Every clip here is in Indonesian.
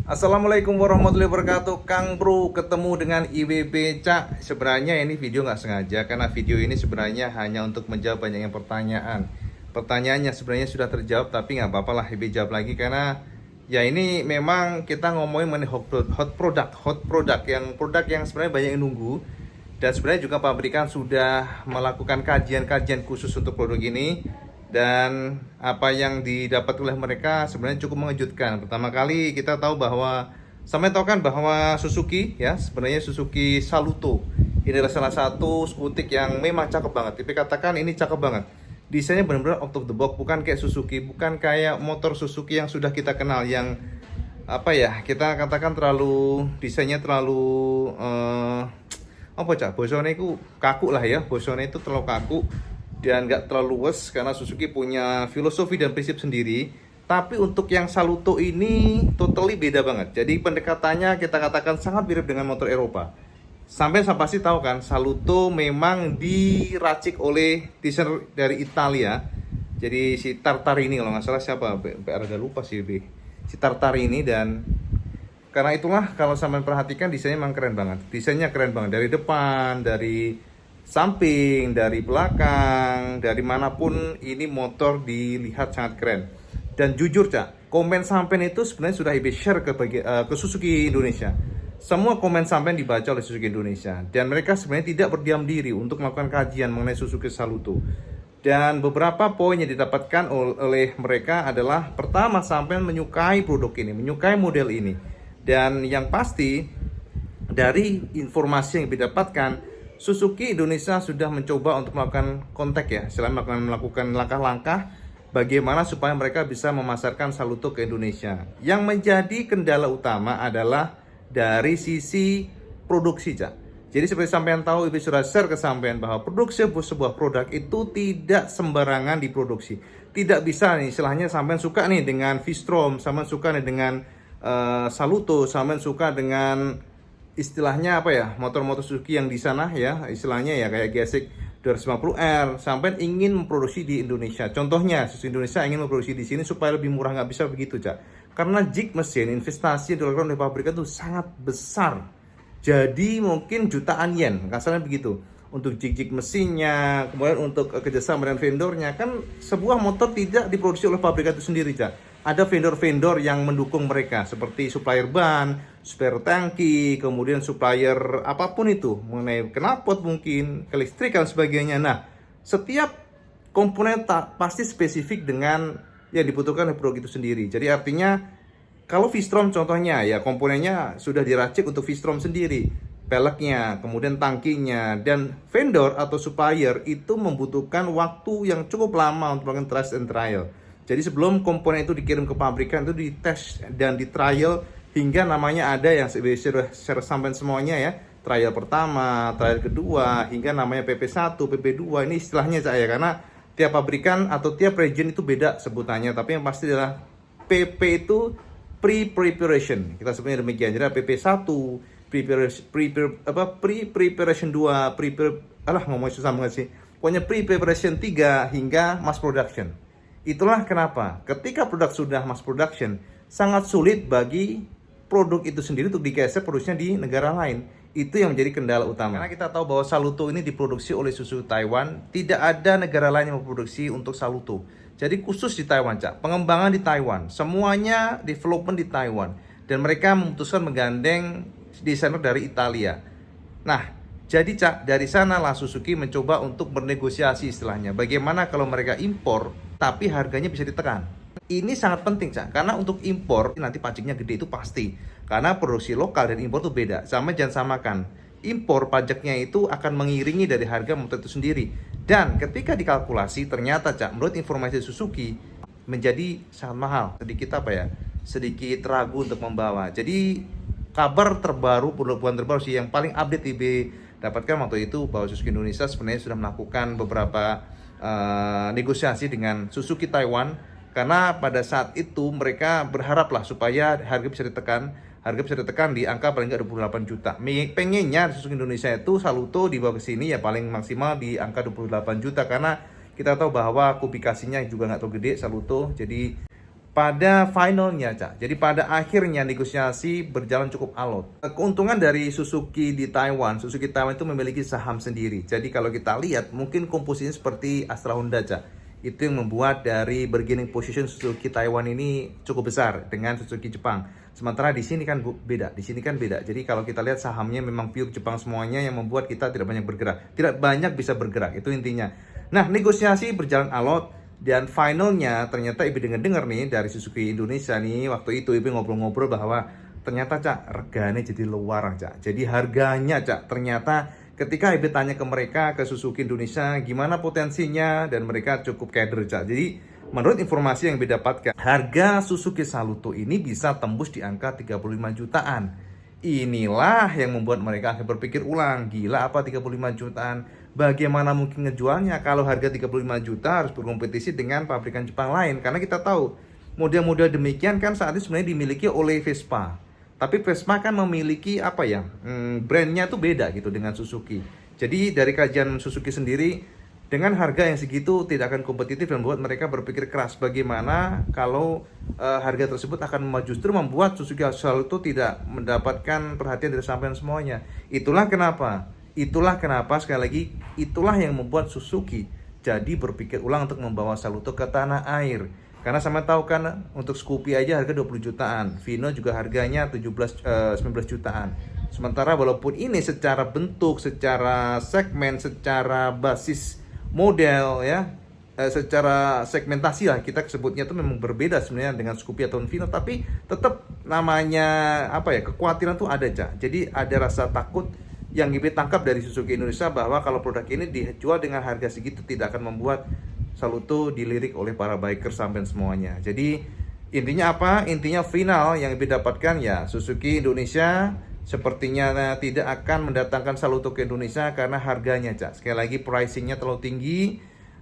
Assalamualaikum warahmatullahi wabarakatuh. Kang Bro ketemu dengan IWB Cak. Sebenarnya ini video nggak sengaja, karena video ini sebenarnya hanya untuk menjawab banyak yang pertanyaan. Pertanyaannya sebenarnya sudah terjawab, tapi nggak apa-apa lah IWB jawab lagi, karena ya ini memang kita ngomongin mengenai hot product yang sebenarnya banyak yang nunggu. Dan sebenarnya juga pabrikan sudah melakukan kajian-kajian khusus untuk produk ini, dan apa yang didapat oleh mereka sebenarnya cukup mengejutkan. Pertama kali kita tahu bahwa sampai tahu kan bahwa Suzuki ya, sebenarnya Suzuki Saluto ini adalah salah satu skutik yang memang cakep banget. Tapi katakan ini cakep banget. Desainnya benar-benar out of the box, bukan kayak Suzuki, bukan kayak motor Suzuki yang sudah kita kenal, yang apa ya, kita katakan terlalu desainnya terlalu apa cak, bosone itu kaku lah ya, bosone itu terlalu kaku dan nggak terlalu luwes, karena Suzuki punya filosofi dan prinsip sendiri. Tapi untuk yang Saluto ini totally beda banget. Jadi pendekatannya kita katakan sangat mirip dengan motor Eropa. Sampai saya pasti tahu kan, Saluto memang diracik oleh desainer dari Italia. Jadi si Tartarini, kalau nggak salah siapa, PR agak lupa sih, si Tartarini. Dan karena itulah kalau sampai perhatikan desainnya memang keren banget. Desainnya keren banget dari depan, dari samping, dari belakang, dari manapun ini motor dilihat sangat keren. Dan jujur cak, komen sampean itu sebenarnya sudah IB share ke Suzuki Indonesia. Semua komen sampean dibaca oleh Suzuki Indonesia, dan mereka sebenarnya tidak berdiam diri untuk melakukan kajian mengenai Suzuki Saluto. Dan beberapa poin yang didapatkan oleh mereka adalah, pertama, sampean menyukai produk ini, menyukai model ini. Dan yang pasti dari informasi yang didapatkan, Suzuki Indonesia sudah mencoba untuk melakukan kontak ya, selain melakukan langkah-langkah bagaimana supaya mereka bisa memasarkan Saluto ke Indonesia. Yang menjadi kendala utama adalah dari sisi produksi, Cak. Jadi seperti sampean tahu, Ibu sudah share ke sampean bahwa produksi sebuah produk itu tidak sembarangan diproduksi. Tidak bisa nih, istilahnya sampean suka nih dengan V-Strom, sampean suka nih dengan Saluto, sampean suka dengan istilahnya apa ya, motor-motor Suzuki yang di sana ya, istilahnya ya kayak Gesik 250R, sampai ingin memproduksi di Indonesia. Contohnya Suzuki Indonesia ingin memproduksi di sini supaya lebih murah, nggak bisa begitu cak, karena jig mesin investasi yang dilakukan oleh pabrikan itu sangat besar. Jadi mungkin jutaan yen, kasarnya begitu, untuk jig mesinnya, kemudian untuk kerjasama dengan vendornya. Kan sebuah motor tidak diproduksi oleh pabrikan itu sendiri cak, ada vendor-vendor yang mendukung mereka, seperti supplier ban, spare tangki, kemudian supplier apapun itu, mengenai knalpot mungkin, kelistrikan sebagainya. Nah, setiap komponen pasti spesifik dengan yang dibutuhkan oleh produk itu sendiri. Jadi artinya, kalau V-Strom contohnya ya, komponennya sudah diracik untuk V-Strom sendiri, peleknya, kemudian tangkinya, dan vendor atau supplier itu membutuhkan waktu yang cukup lama untuk melakukan test and trial. Jadi sebelum komponen itu dikirim ke pabrikan, itu dites dan di trial, hingga namanya ada yang share sampai semuanya ya, trial pertama, trial kedua, hingga namanya PP1, PP2. Ini istilahnya saya, karena tiap pabrikan atau tiap region itu beda sebutannya, tapi yang pasti adalah PP itu pre-preparation, kita sebutnya demikian. Jadi PP1 pre-preparation 2, ngomong susah banget sih, pokoknya pre-preparation 3 hingga mass production. Itulah kenapa ketika produk sudah mass production, sangat sulit bagi produk itu sendiri untuk digeser produksinya di negara lain. Itu yang menjadi kendala utama. Karena kita tahu bahwa Saluto ini diproduksi oleh Suzuki Taiwan, tidak ada negara lain yang memproduksi untuk Saluto. Jadi khusus di Taiwan, Cak. Pengembangan di Taiwan, semuanya development di Taiwan. Dan mereka memutuskan menggandeng desainer dari Italia. Nah, jadi Cak, dari sanalah Suzuki mencoba untuk bernegosiasi istilahnya. Bagaimana kalau mereka impor, tapi harganya bisa ditekan. Ini sangat penting Cak, karena untuk impor nanti pajaknya gede itu pasti. Karena produksi lokal dan impor itu beda. Jangan samakan. Impor pajaknya itu akan mengiringi dari harga motor itu sendiri. Dan ketika dikalkulasi ternyata Cak, menurut informasi Suzuki menjadi sangat mahal. Sedikit ragu untuk membawa. Jadi kabar terbaru, bukan terbaru sih, yang paling update IB dapatkan waktu itu, bahwa Suzuki Indonesia sebenarnya sudah melakukan beberapa negosiasi dengan Suzuki Taiwan, karena pada saat itu mereka berharaplah supaya harga bisa ditekan di angka paling nggak 28 juta. Pengennya Suzuki Indonesia itu Saluto dibawa ke sini ya paling maksimal di angka 28 juta, karena kita tahu bahwa kubikasinya juga nggak terlalu gede Saluto. Jadi pada finalnya, Cak. Jadi pada akhirnya negosiasi berjalan cukup alot. Keuntungan dari Suzuki di Taiwan, Suzuki Taiwan itu memiliki saham sendiri. Jadi kalau kita lihat, mungkin komposisinya seperti Astra Honda, Cak. Itu yang membuat dari bargaining position Suzuki Taiwan ini cukup besar dengan Suzuki Jepang. Sementara di sini kan beda, di sini kan beda. Jadi kalau kita lihat sahamnya memang pure Jepang semuanya yang membuat kita tidak banyak bergerak. Tidak banyak bisa bergerak, itu intinya. Nah, negosiasi berjalan alot. Dan finalnya ternyata Ibe dengar nih dari Suzuki Indonesia nih, waktu itu Ibe ngobrol-ngobrol bahwa ternyata, Cak, reganya jadi luar, Cak. Jadi harganya, Cak, ternyata ketika Ibe tanya ke mereka, ke Suzuki Indonesia, gimana potensinya, dan mereka cukup keder, Cak. Jadi menurut informasi yang Ibe dapatkan, harga Suzuki Saluto ini bisa tembus di angka 35 jutaan. Inilah yang membuat mereka akan berpikir ulang, gila apa 35 jutaan? Bagaimana mungkin ngejualnya kalau harga 35 juta harus berkompetisi dengan pabrikan Jepang lain? Karena kita tahu model-model demikian kan saat ini sebenarnya dimiliki oleh Vespa. Tapi Vespa kan memiliki apa ya, brandnya tuh beda gitu dengan Suzuki. Jadi dari kajian Suzuki sendiri, dengan harga yang segitu tidak akan kompetitif dan membuat mereka berpikir keras bagaimana kalau harga tersebut akan justru membuat Suzuki Saluto tidak mendapatkan perhatian dari sampean semuanya. Itulah kenapa sekali lagi itulah yang membuat Suzuki jadi berpikir ulang untuk membawa Saluto ke tanah air. Karena sama tahu kan untuk Scoopy aja harga 20 jutaan, Vino juga harganya 19 jutaan. Sementara walaupun ini secara bentuk, secara segmen, secara basis model ya, secara segmentasi lah kita sebutnya itu memang berbeda sebenarnya dengan Scoopy atau Vino, tapi tetap namanya apa ya, kekhawatiran tuh ada, Cak. Jadi ada rasa takut yang Ibe tangkap dari Suzuki Indonesia bahwa kalau produk ini dijual dengan harga segitu tidak akan membuat Saluto dilirik oleh para biker sampai semuanya. Jadi intinya apa? Intinya final yang Ibe dapatkan ya Suzuki Indonesia sepertinya tidak akan mendatangkan Saluto ke Indonesia karena harganya, Cak. Sekali lagi pricingnya terlalu tinggi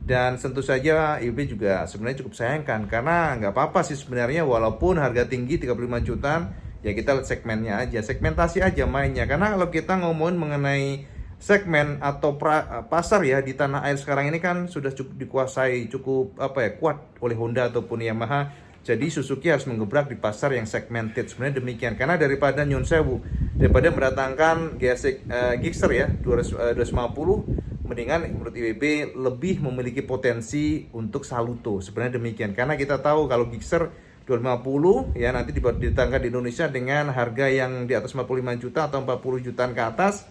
dan tentu saja Ibe juga sebenarnya cukup sayangkan karena nggak apa-apa sih sebenarnya walaupun harga tinggi 35 jutaan ya kita lihat segmennya aja, segmentasi aja mainnya. Karena kalau kita ngomongin mengenai segmen atau pasar ya di tanah air sekarang ini kan sudah cukup dikuasai cukup apa ya kuat oleh Honda ataupun Yamaha. Jadi Suzuki harus menggebrak di pasar yang segmented sebenarnya demikian. Karena daripada nyun sewu, daripada mendatangkan Gixxer ya 250, mendingan menurut IWB lebih memiliki potensi untuk Saluto sebenarnya demikian. Karena kita tahu kalau Gixxer 250 ya nanti didatangkan di Indonesia dengan harga yang di atas 45 juta atau 40 jutaan ke atas.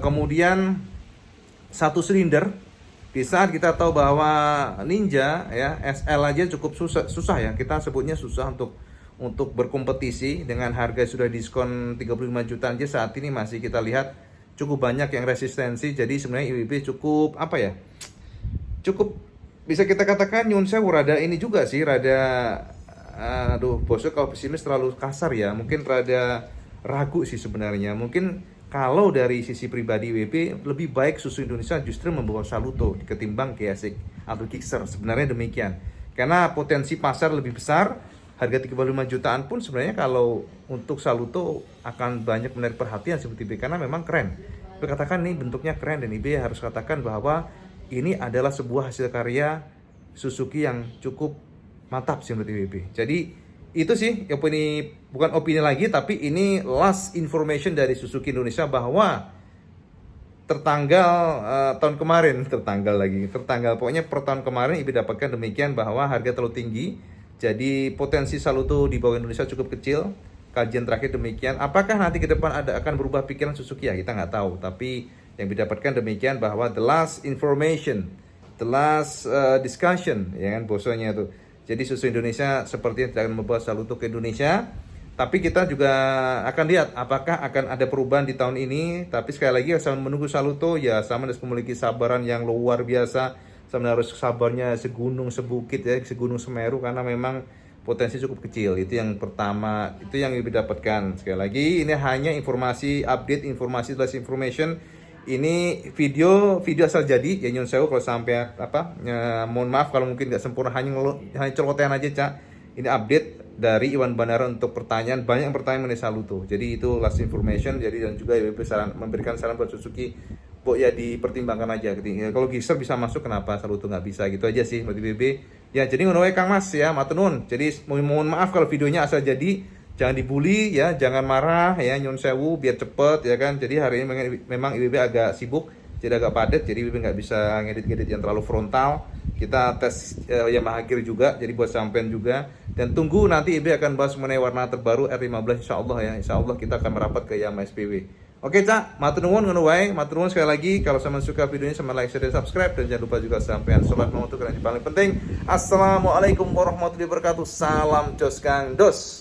Kemudian satu silinder. Di saat kita tahu bahwa Ninja ya SL aja cukup susah ya, kita sebutnya susah untuk berkompetisi dengan harga sudah diskon 35 juta aja saat ini masih kita lihat cukup banyak yang resistensi. Jadi sebenarnya IWB cukup apa ya, cukup bisa kita katakan nyun sewu rada ini juga sih, rada aduh bosnya kalau pesimis terlalu kasar ya, mungkin rada ragu sih sebenarnya. Mungkin kalau dari sisi pribadi WP, lebih baik Suzuki Indonesia justru membawa Saluto ketimbang Geasik atau Gixxer. Sebenarnya demikian. Karena potensi pasar lebih besar, harga 35 jutaan pun sebenarnya kalau untuk Saluto akan banyak menarik perhatian seperti IB. Karena memang keren. IB katakan ini bentuknya keren dan IB harus katakan bahwa ini adalah sebuah hasil karya Suzuki yang cukup mantap sih menurut IB. Jadi itu sih opini, bukan opini lagi tapi ini last information dari Suzuki Indonesia bahwa tertanggal pokoknya per tahun kemarin Ibu dapatkan demikian bahwa harga terlalu tinggi, jadi potensi Saluto di bawah Indonesia cukup kecil. Kajian terakhir demikian. Apakah nanti ke depan akan berubah pikiran Suzuki ya kita nggak tahu, tapi yang didapatkan demikian bahwa the last information, the last discussion ya kan bosnya itu. Jadi Suzuki Indonesia sepertinya tidak akan membawa Saluto ke Indonesia. Tapi kita juga akan lihat apakah akan ada perubahan di tahun ini. Tapi sekali lagi sama menunggu Saluto ya sama harus memiliki sabaran yang luar biasa. Sama harus sabarnya segunung sebukit ya, segunung Semeru karena memang potensi cukup kecil. Itu yang pertama, itu yang didapatkan. Sekali lagi ini hanya informasi update, informasi last information. Ini video asal jadi ya nyun sewu kalau sampai mohon maaf kalau mungkin nggak sempurna, hanya celotehan aja, Cak. Ini update dari Iwan Bandara untuk pertanyaan, banyak yang bertanya mengenai Saluto. Jadi itu last information. Jadi dan juga memberikan saran buat Suzuki, ya dipertimbangkan aja. Kalau Gixxer bisa masuk, kenapa Saluto nggak bisa, gitu aja sih buat BB. Ya, jadi ngono wae Kang Mas ya, matur nuwun. Jadi mohon maaf kalau videonya asal jadi, jangan dibully ya, jangan marah ya, nyun sewu biar cepet ya kan. Jadi hari ini memang IWB agak sibuk, jadi agak padat, jadi IWB nggak bisa ngedit-ngedit yang terlalu frontal. Kita tes Yamaha Gear juga, jadi buat sampean juga. Dan tunggu nanti IWB akan bahas mengenai warna terbaru R15 insya Allah ya. Insya Allah kita akan merapat ke Yamaha SPW. Oke Cak, matur nuwun ngono wae. Matur nuwun sekali lagi. Kalau sampean suka videonya sama like, share, dan subscribe, dan jangan lupa juga sampean sholat mau untuk yang paling penting. Assalamualaikum warahmatullahi wabarakatuh. Salam jos Kang Dos.